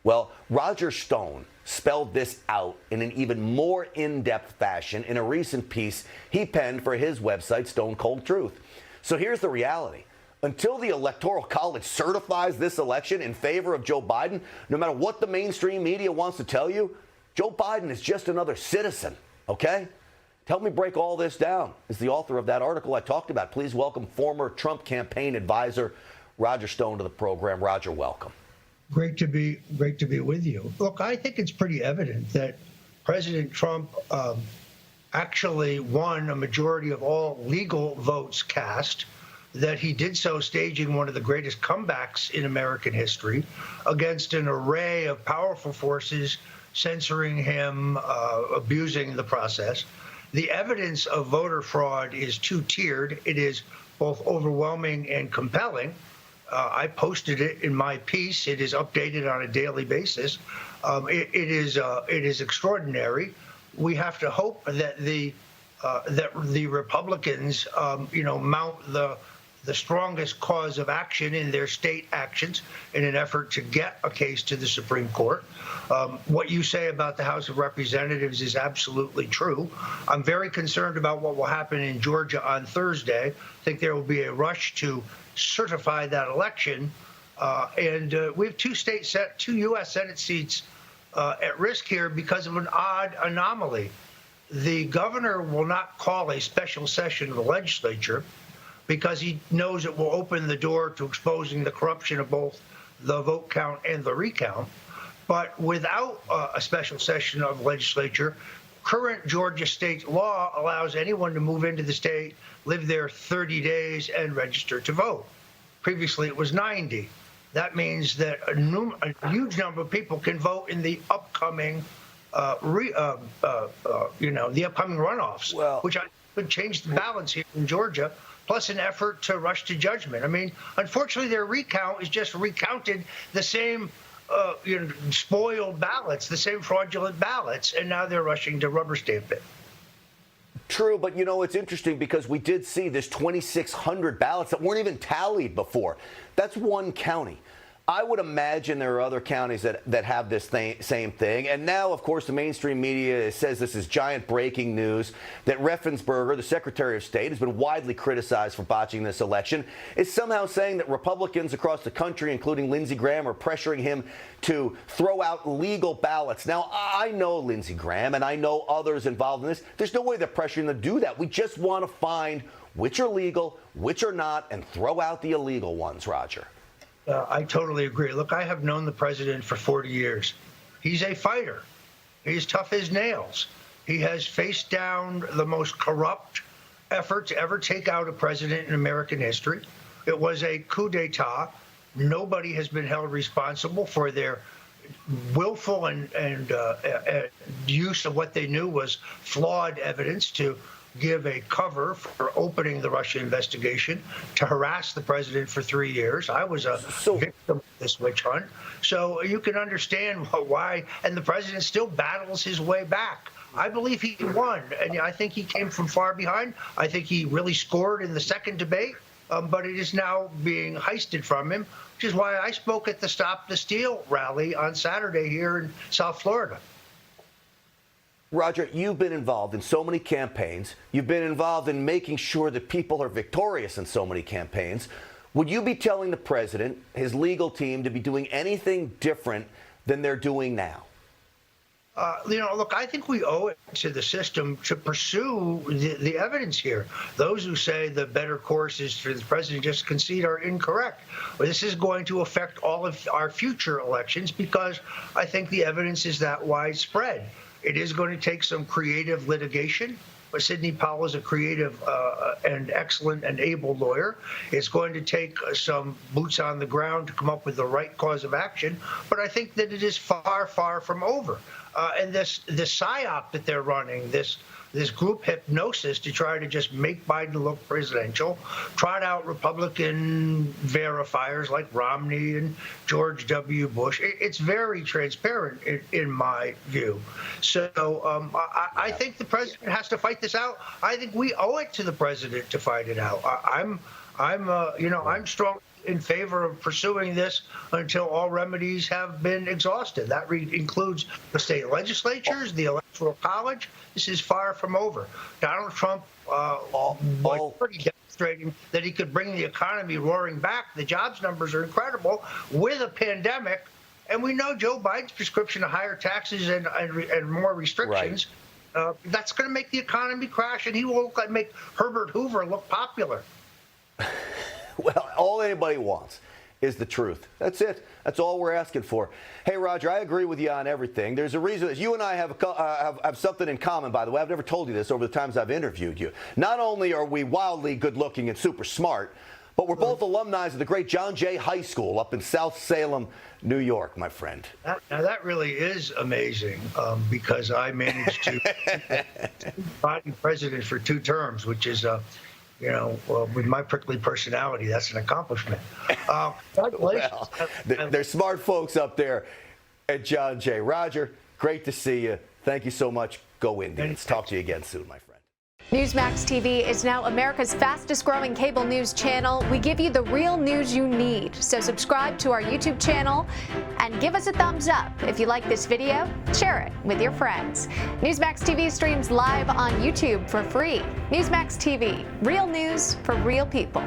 Well, Roger Stone spelled this out in an even more in-depth fashion in a recent piece he penned for his website, Stone Cold Truth. So here's the reality. Until the Electoral College certifies this election in favor of Joe Biden, no matter what the mainstream media wants to tell you, Joe Biden is just another citizen, okay? To help me break all this down is the author of that article I talked about. Please welcome former Trump campaign advisor Roger Stone to the program. Roger, welcome. Great to be with you. Look, I think it's pretty evident that President Trump actually won a majority of all legal votes cast, that he did so staging one of the greatest comebacks in American history against an array of powerful forces censoring him, abusing the process. The evidence of voter fraud is two-tiered. It is both overwhelming and compelling. I posted it in my piece. It is updated on a daily basis. It is extraordinary. We have to hope that the Republicans, mount the strongest cause of action in their state actions in an effort to get a case to the Supreme Court. What you say about the House of Representatives is absolutely true. I'm very concerned about what will happen in Georgia on Thursday. I think there will be a rush to certify that election. And we have two U.S. Senate seats at risk here because of an odd anomaly. The governor will not call a special session of the legislature because he knows it will open the door to exposing the corruption of both the vote count and the recount. But without a special session of the legislature, current Georgia state law allows anyone to move into the state, live there 30 days, and register to vote. Previously, it was 90. That means that a huge number of people can vote in the upcoming, the upcoming runoffs, which would change the balance here in Georgia, plus an effort to rush to judgment. I mean, unfortunately, their recount is just recounted the same spoiled ballots, the same fraudulent ballots, and now they're rushing to rubber stamp it. True, but it's interesting because we did see this 2,600 ballots that weren't even tallied before. That's one county. I would imagine there are other counties that have this same thing. And now, of course, the mainstream media says this is giant breaking news that Raffensperger, the Secretary of State, has been widely criticized for botching this election, is somehow saying that Republicans across the country, including Lindsey Graham, are pressuring him to throw out legal ballots. Now, I know Lindsey Graham and I know others involved in this. There's no way they're pressuring them to do that. We just want to find which are legal, which are not, and throw out the illegal ones, Roger. I totally agree. Look, I have known the president for 40 years. He's a fighter. He's tough as nails. He has faced down the most corrupt effort to ever take out a president in American history. It was a coup d'etat. Nobody has been held responsible for their willful and use of what they knew was flawed evidence to give a cover for opening the Russia investigation, to harass the president for 3 years. I was a victim of this witch hunt. So you can understand why, and the president still battles his way back. I believe he won, and I think he came from far behind. I think he really scored in the second debate, but it is now being heisted from him, which is why I spoke at the Stop the Steal rally on Saturday here in South Florida. Roger, you've been involved in so many campaigns. You've been involved in making sure that people are victorious in so many campaigns. Would you be telling the president, his legal team, to be doing anything different than they're doing now? Look, I think we owe it to the system to pursue the evidence here. Those who say the better course is for the president just concede are incorrect. Well, this is going to affect all of our future elections because I think the evidence is that widespread. It is going to take some creative litigation. But Sidney Powell is a creative and excellent and able lawyer. It's going to take some boots on the ground to come up with the right cause of action. But I think that it is far, far from over. And this psyop that they're running, this group hypnosis to try to just make Biden look presidential, trot out Republican verifiers like Romney and George W. Bush. It's very transparent in my view. So I think the president has to fight this out. I think we owe it to the president to fight it out. I'm strong in favor of pursuing this until all remedies have been exhausted. That includes the state legislatures, the Electoral College. This is far from over. Donald Trump was already demonstrating that he could bring the economy roaring back. The jobs numbers are incredible with a pandemic. And we know Joe Biden's prescription of higher taxes and more restrictions, that's going to make the economy crash, and he will make Herbert Hoover look popular. Well, all anybody wants is the truth. That's it. That's all we're asking for. Hey, Roger, I agree with you on everything. There's a reason that you and I have something in common, by the way. I've never told you this over the times I've interviewed you. Not only are we wildly good-looking and super smart, but we're both alumni of the great John Jay High School up in South Salem, New York, my friend. Now, that really is amazing because I managed to be Biden president for 2 terms, which is, with my prickly personality, that's an accomplishment. Congratulations. Well, there's smart folks up there at John Jay. Roger, great to see you. Thank you so much. Go Indians. Talk to you again soon, my friend. Newsmax TV is now America's fastest growing cable news channel. We give you the real news you need. So subscribe to our YouTube channel and give us a thumbs up. If you like this video, share it with your friends. Newsmax TV streams live on YouTube for free. Newsmax TV, real news for real people.